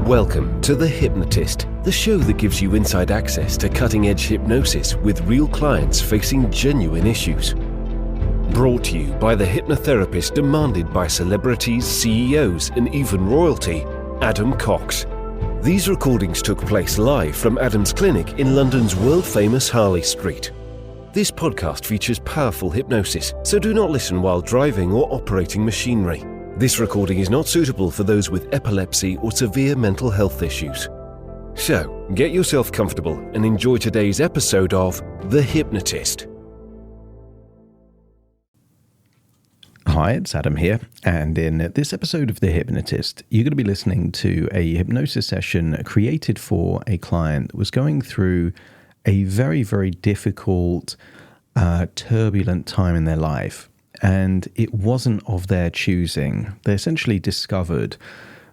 Welcome to The Hypnotist, the show that gives you inside access to cutting-edge hypnosis with real clients facing genuine issues. Brought to you by the hypnotherapist demanded by celebrities, CEOs, and even royalty, Adam Cox. These recordings took place live from Adam's clinic in London's world-famous Harley Street. This podcast features powerful hypnosis, so do not listen while driving or operating machinery. This recording is not suitable for those with epilepsy or severe mental health issues. So, get yourself comfortable and enjoy today's episode of The Hypnotist. Hi, it's Adam here, and in this episode of The Hypnotist, you're going to be listening to a hypnosis session created for a client that was going through a very, very difficult, turbulent time in their life. And it wasn't of their choosing. They essentially discovered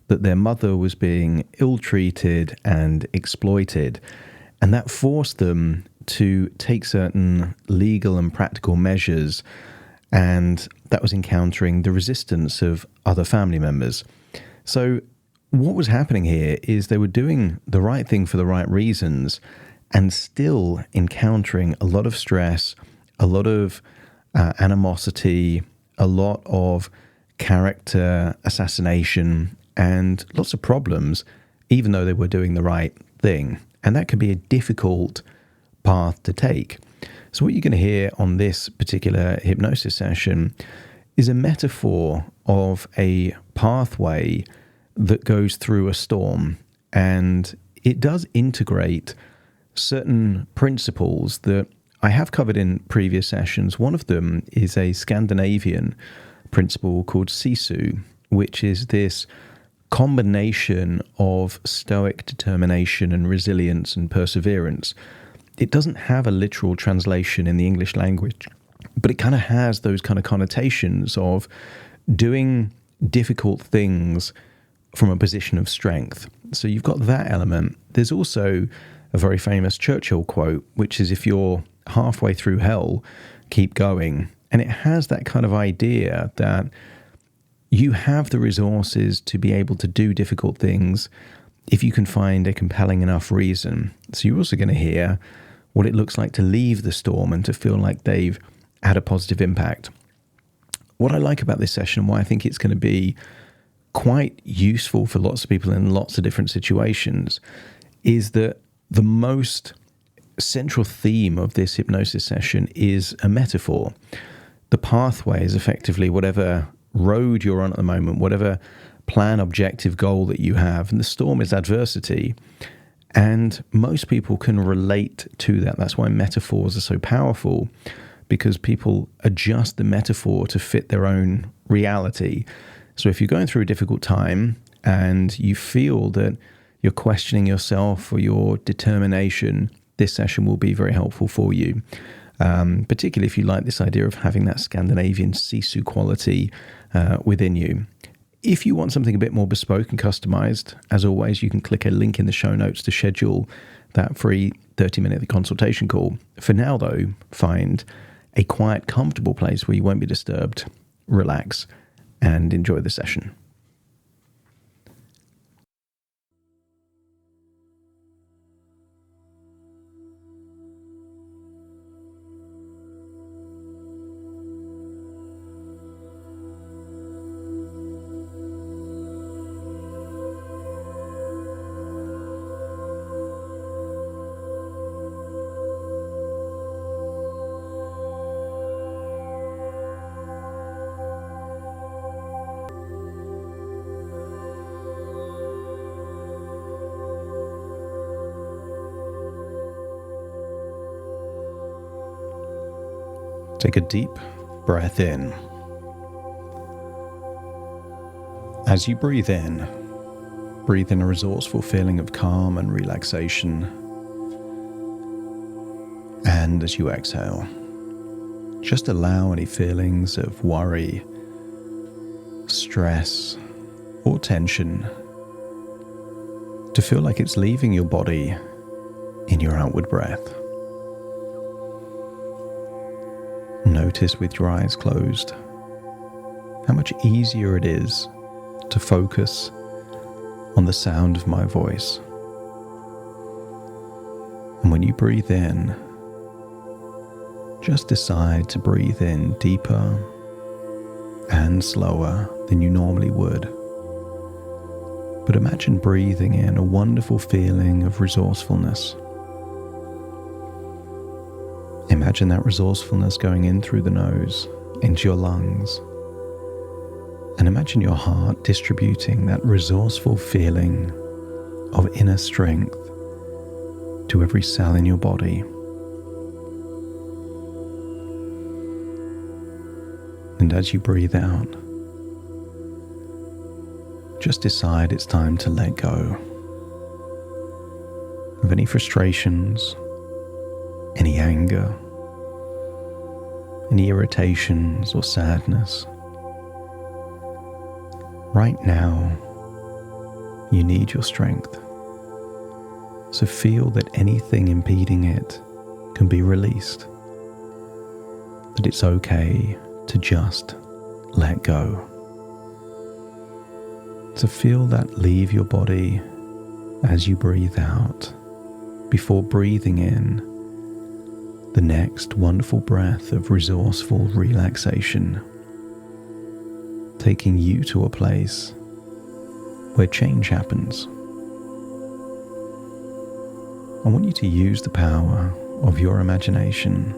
that their mother was being ill-treated and exploited, and that forced them to take certain legal and practical measures, and that was encountering the resistance of other family members. So what was happening here is they were doing the right thing for the right reasons and still encountering a lot of stress, a lot of animosity, a lot of character assassination, and lots of problems, even though they were doing the right thing. And that can be a difficult path to take. So what you're going to hear on this particular hypnosis session is a metaphor of a pathway that goes through a storm. And it does integrate certain principles that I have covered in previous sessions. One of them is a Scandavian principle called Sisu, which is this combination of stoic determination and resilience and perseverance. It doesn't have a literal translation in the English language, but it kind of has those kind of connotations of doing difficult things from a position of strength. So you've got that element. There's also a very famous Churchill quote, which is, if you're halfway through hell, keep going. And it has that kind of idea that you have the resources to be able to do difficult things if you can find a compelling enough reason. So you're also going to hear what it looks like to leave the storm and to feel like they've had a positive impact. What I like about this session, and why I think it's going to be quite useful for lots of people in lots of different situations, is that the most central theme of this hypnosis session is a metaphor. The pathway is effectively whatever road you're on at the moment, whatever plan, objective, goal that you have, and the storm is adversity. And most people can relate to that. That's why metaphors are so powerful, because people adjust the metaphor to fit their own reality. So if you're going through a difficult time and you feel that you're questioning yourself or your determination, this session will be very helpful for you, particularly if you like this idea of having that Scandavian Sisu quality within you. If you want something a bit more bespoke and customized, as always, you can click a link in the show notes to schedule that free 30-minute consultation call. For now, though, find a quiet, comfortable place where you won't be disturbed, relax, and enjoy the session. Take a deep breath in. As you breathe in a resourceful feeling of calm and relaxation. And as you exhale, just allow any feelings of worry, stress, or tension to feel like it's leaving your body in your outward breath. Notice with your eyes closed how much easier it is to focus on the sound of my voice. And when you breathe in, just decide to breathe in deeper and slower than you normally would. But imagine breathing in a wonderful feeling of resourcefulness. Imagine that resourcefulness going in through the nose, into your lungs. And imagine your heart distributing that resourceful feeling of inner strength to every cell in your body. And as you breathe out, just decide it's time to let go of any frustrations, any anger, any irritations or sadness. Right now, you need your strength. So feel that anything impeding it can be released. That it's okay to just let go. To feel that leave your body as you breathe out, before breathing in the next wonderful breath of resourceful relaxation, taking you to a place where change happens. I want you to use the power of your imagination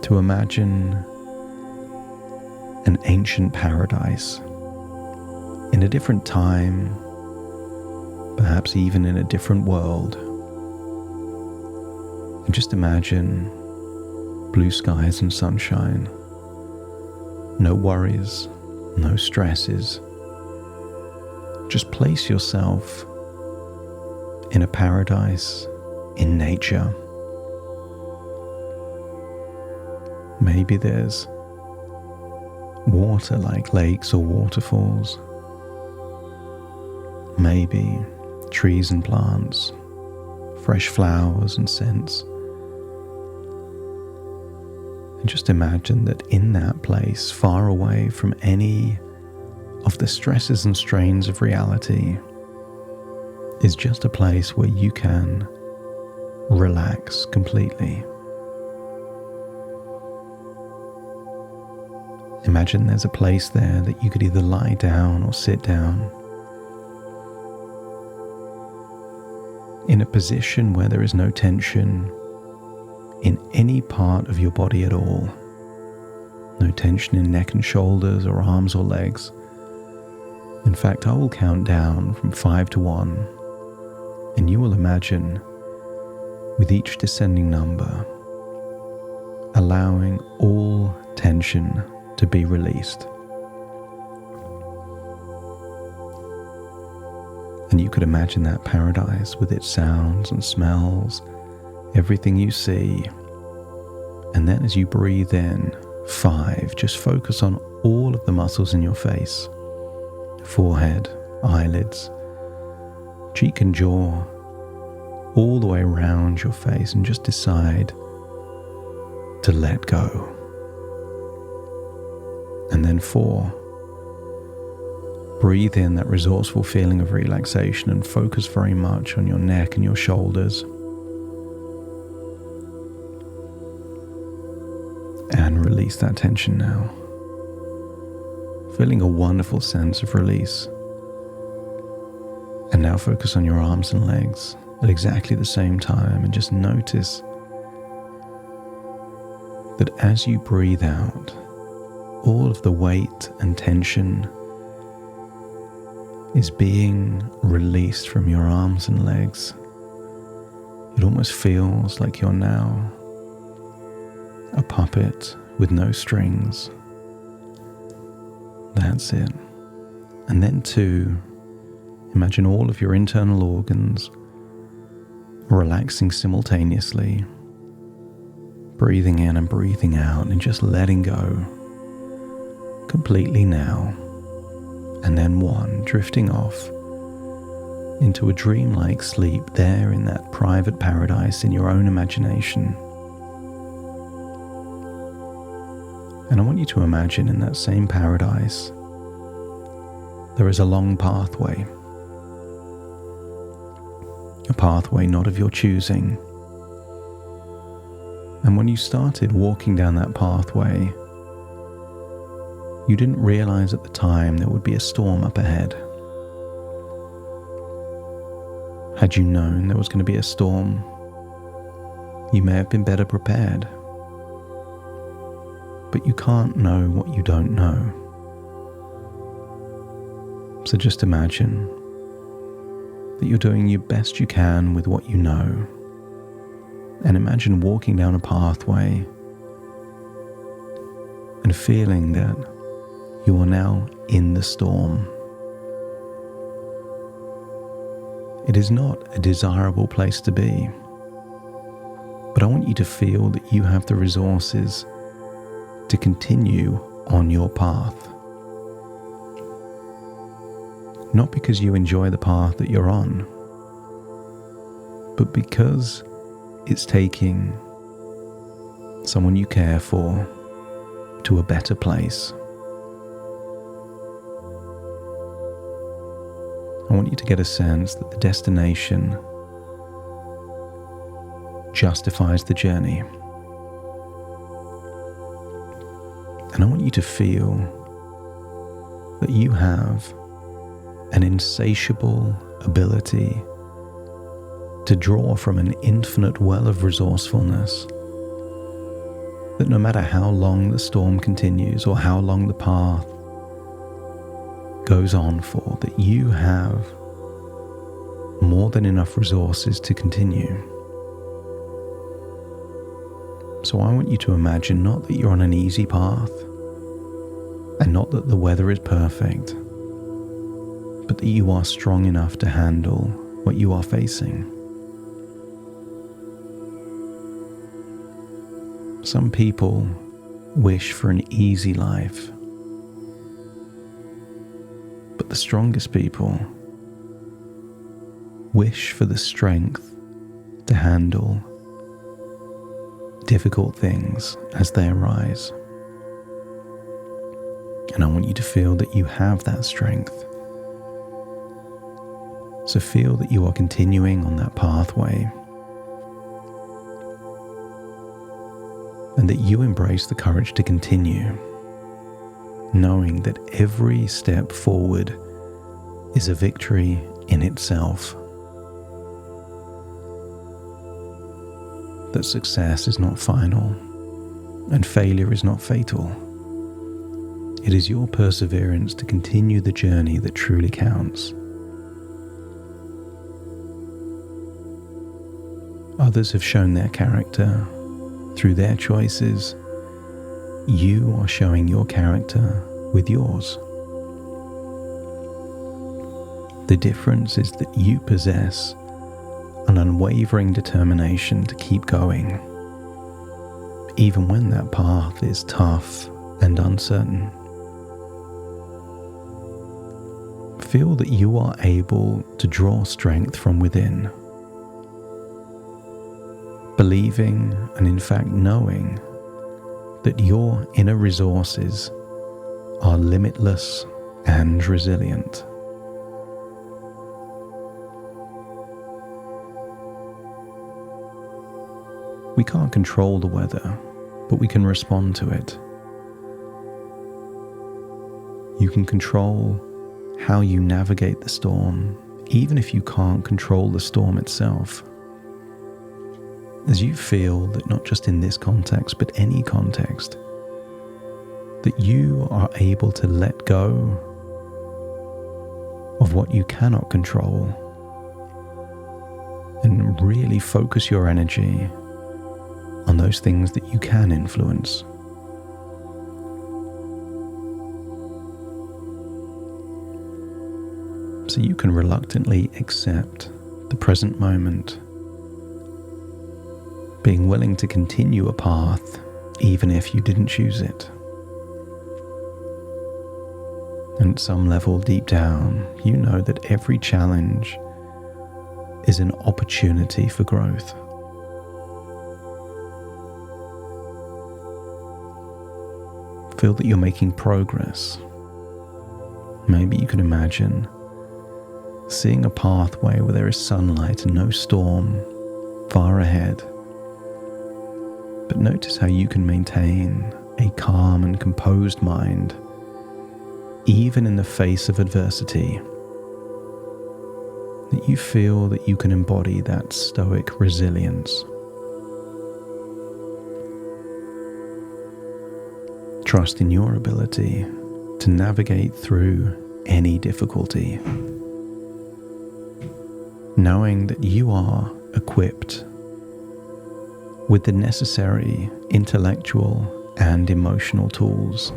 to imagine an ancient paradise in a different time, perhaps even in a different world. And just imagine blue skies and sunshine, no worries, no stresses. Just place yourself in a paradise in nature. Maybe there's water like lakes or waterfalls. Maybe trees and plants, fresh flowers and scents. And just imagine that in that place, far away from any of the stresses and strains of reality, is just a place where you can relax completely. Imagine there's a place there that you could either lie down or sit down in a position where there is no tension in any part of your body at all. No tension in neck and shoulders or arms or legs. In fact, I will count down from 5 to 1, and you will imagine, with each descending number, allowing all tension to be released. And you could imagine that paradise with its sounds and smells, everything you see. And then as you breathe in, 5, just focus on all of the muscles in your face, forehead, eyelids, cheek and jaw, all the way around your face, and just decide to let go. And then 4, breathe in that resourceful feeling of relaxation and focus very much on your neck and your shoulders. And release that tension now. Feeling a wonderful sense of release. And now focus on your arms and legs at exactly the same time, and just notice that as you breathe out, all of the weight and tension is being released from your arms and legs. It almost feels like you're now a puppet with no strings. That's it. And then 2, imagine all of your internal organs relaxing simultaneously, breathing in and breathing out, and just letting go completely now. And then 1, drifting off into a dreamlike sleep there in that private paradise in your own imagination. And I want you to imagine in that same paradise there is a long pathway. A pathway not of your choosing. And when you started walking down that pathway, you didn't realize at the time there would be a storm up ahead. Had you known there was going to be a storm, you may have been better prepared. But you can't know what you don't know. So just imagine that you're doing your best you can with what you know. And imagine walking down a pathway and feeling that you are now in the storm. It is not a desirable place to be, but I want you to feel that you have the resources to continue on your path. Not because you enjoy the path that you're on, but because it's taking someone you care for to a better place. I want you to get a sense that the destination justifies the journey. And I want you to feel that you have an insatiable ability to draw from an infinite well of resourcefulness, that no matter how long the storm continues or how long the path goes on for, that you have more than enough resources to continue. So I want you to imagine not that you're on an easy path, and not that the weather is perfect, but that you are strong enough to handle what you are facing. Some people wish for an easy life, but the strongest people wish for the strength to handle difficult things as they arise. And I want you to feel that you have that strength. So feel that you are continuing on that pathway, and that you embrace the courage to continue, knowing that every step forward is a victory in itself. That success is not final, and failure is not fatal. It is your perseverance to continue the journey that truly counts. Others have shown their character through their choices. You are showing your character with yours. The difference is that you possess an unwavering determination to keep going, even when that path is tough and uncertain. Feel that you are able to draw strength from within, believing and in fact knowing that your inner resources are limitless and resilient. We can't control the weather, but we can respond to it. You can control how you navigate the storm, even if you can't control the storm itself. As you feel that not just in this context, but any context, that you are able to let go of what you cannot control and really focus your energy on those things that you can influence. So you can reluctantly accept the present moment, being willing to continue a path even if you didn't choose it. And at some level deep down, you know that every challenge is an opportunity for growth. Feel that you're making progress, Maybe you could imagine seeing a pathway where there is sunlight and no storm far ahead. But notice how you can maintain a calm and composed mind even in the face of adversity. That you feel that you can embody that stoic resilience. Trust in your ability to navigate through any difficulty, knowing that you are equipped with the necessary intellectual and emotional tools.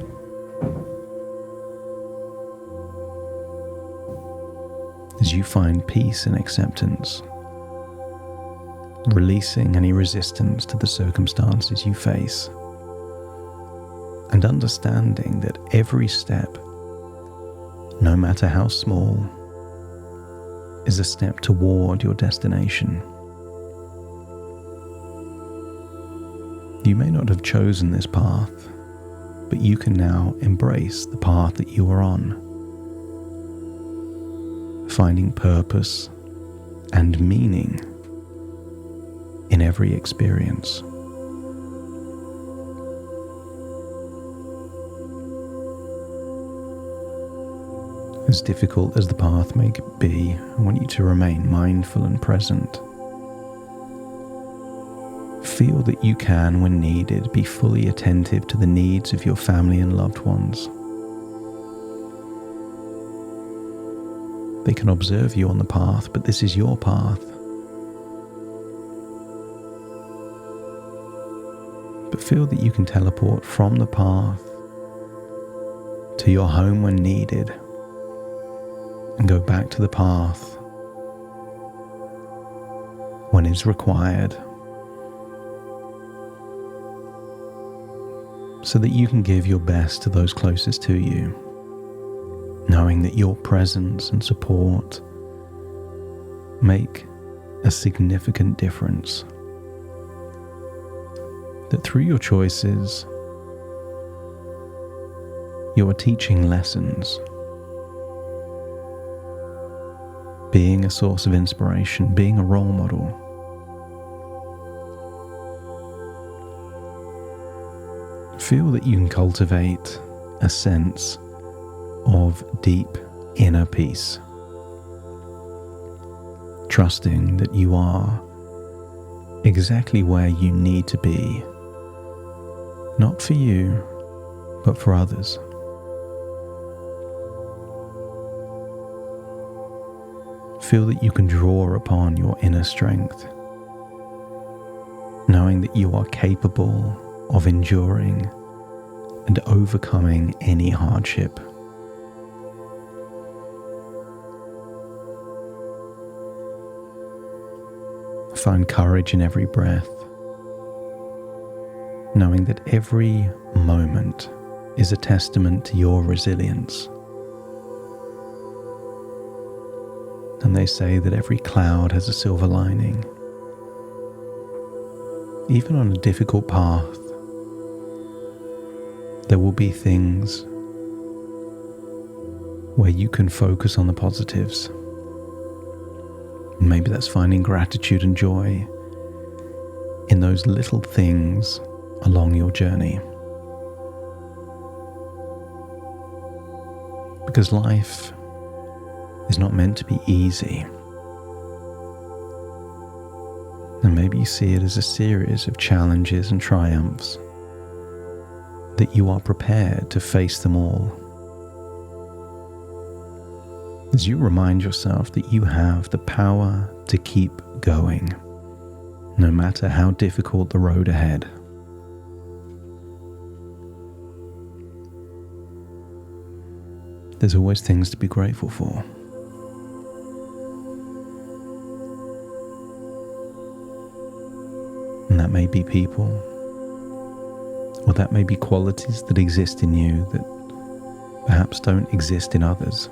As you find peace and acceptance, releasing any resistance to the circumstances you face, and understanding that every step, no matter how small, is a step toward your destination. You may not have chosen this path, but you can now embrace the path that you are on, finding purpose and meaning in every experience. As difficult as the path may be, I want you to remain mindful and present. Feel that you can, when needed, be fully attentive to the needs of your family and loved ones. They can observe you on the path, but this is your path. But feel that you can teleport from the path to your home when needed, and go back to the path when it's required, so that you can give your best to those closest to you, knowing that your presence and support make a significant difference. That through your choices, you are teaching lessons, being a source of inspiration, being a role model. Feel that you can cultivate a sense of deep inner peace, trusting that you are exactly where you need to be, not for you, but for others. Feel that you can draw upon your inner strength, knowing that you are capable of enduring and overcoming any hardship. Find courage in every breath, knowing that every moment is a testament to your resilience. And they say that every cloud has a silver lining. Even on a difficult path, there will be things where you can focus on the positives. Maybe that's finding gratitude and joy in those little things along your journey. Because life is not meant to be easy. And maybe you see it as a series of challenges and triumphs, that you are prepared to face them all. As you remind yourself that you have the power to keep going, no matter how difficult the road ahead. There's always things to be grateful for. And that may be people, or that may be qualities that exist in you that perhaps don't exist in others.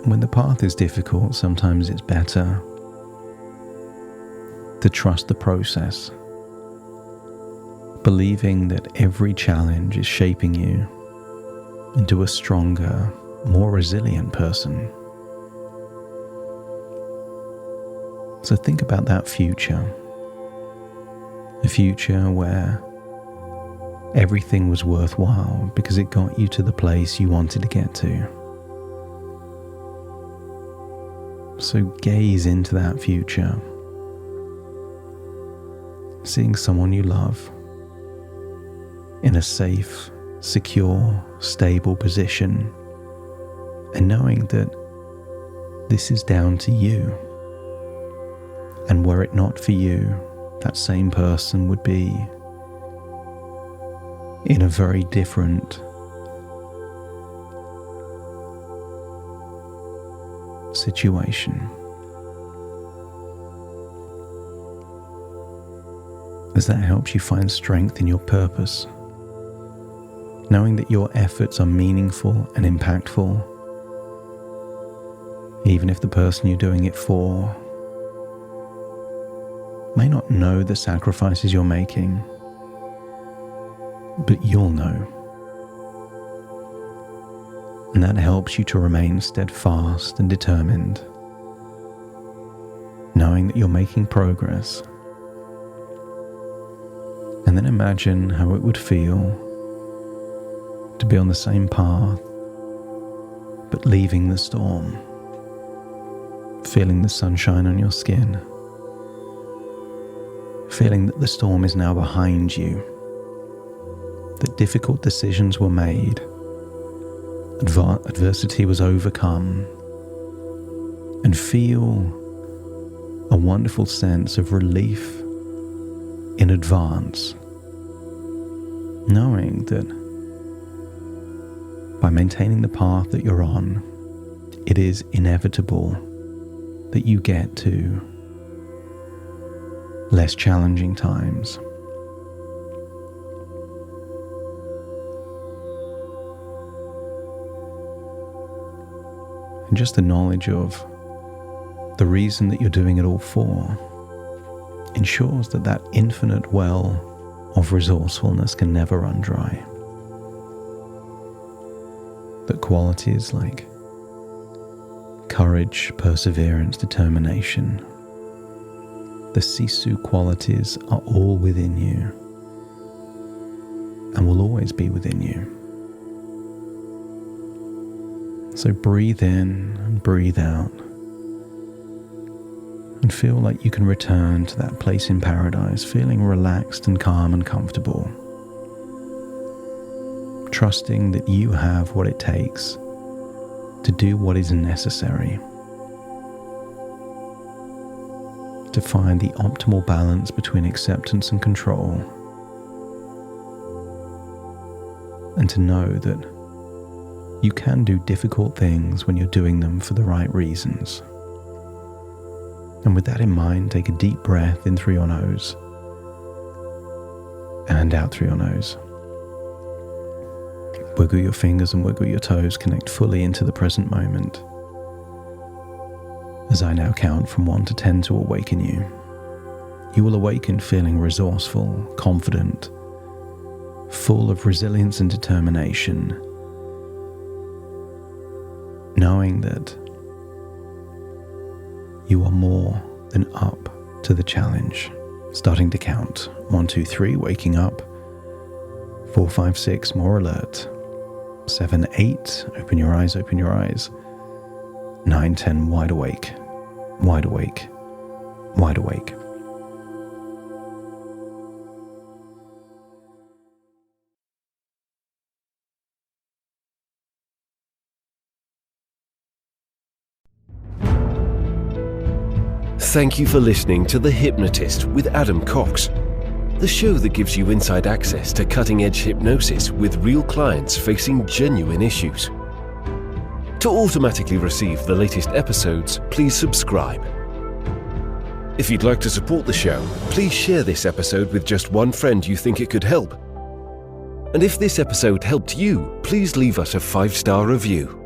And when the path is difficult, sometimes it's better to trust the process, believing that every challenge is shaping you into a stronger, more resilient person. So think about that future. A future where everything was worthwhile because it got you to the place you wanted to get to. So gaze into that future, seeing someone you love in a safe, secure, stable position, and knowing that this is down to you. And were it not for you, that same person would be in a very different situation. As that helps you find strength in your purpose, knowing that your efforts are meaningful and impactful, even if the person you're doing it for may not know the sacrifices you're making, but you'll know. And that helps you to remain steadfast and determined, knowing that you're making progress. And then imagine how it would feel to be on the same path, but leaving the storm, feeling the sunshine on your skin, feeling that the storm is now behind you, that difficult decisions were made, adversity was overcome, and feel a wonderful sense of relief in advance, knowing that by maintaining the path that you're on, it is inevitable that you get to less challenging times. And just the knowledge of the reason that you're doing it all for ensures that that infinite well of resourcefulness can never run dry. That qualities like courage, perseverance, determination, the Sisu qualities are all within you and will always be within you. So breathe in and breathe out and feel like you can return to that place in paradise, feeling relaxed and calm and comfortable, trusting that you have what it takes to do what is necessary to find the optimal balance between acceptance and control, and to know that you can do difficult things when you're doing them for the right reasons. And with that in mind, take a deep breath in through your nose and out through your nose. Wiggle your fingers and wiggle your toes, connect fully into the present moment. As I now count from 1 to 10 to awaken you, you will awaken feeling resourceful, confident, full of resilience and determination, knowing that you are more than up to the challenge. Starting to count. 1, 2, 3, waking up. 4, 5, 6, more alert. 7, 8, open your eyes, open your eyes. 9, 10, wide awake, wide awake, wide awake. Thank you for listening to The Hypnotist with Adam Cox, the show that gives you inside access to cutting-edge hypnosis with real clients facing genuine issues. To automatically receive the latest episodes, please subscribe. If you'd like to support the show, please share this episode with just one friend you think it could help. And if this episode helped you, please leave us a 5-star review.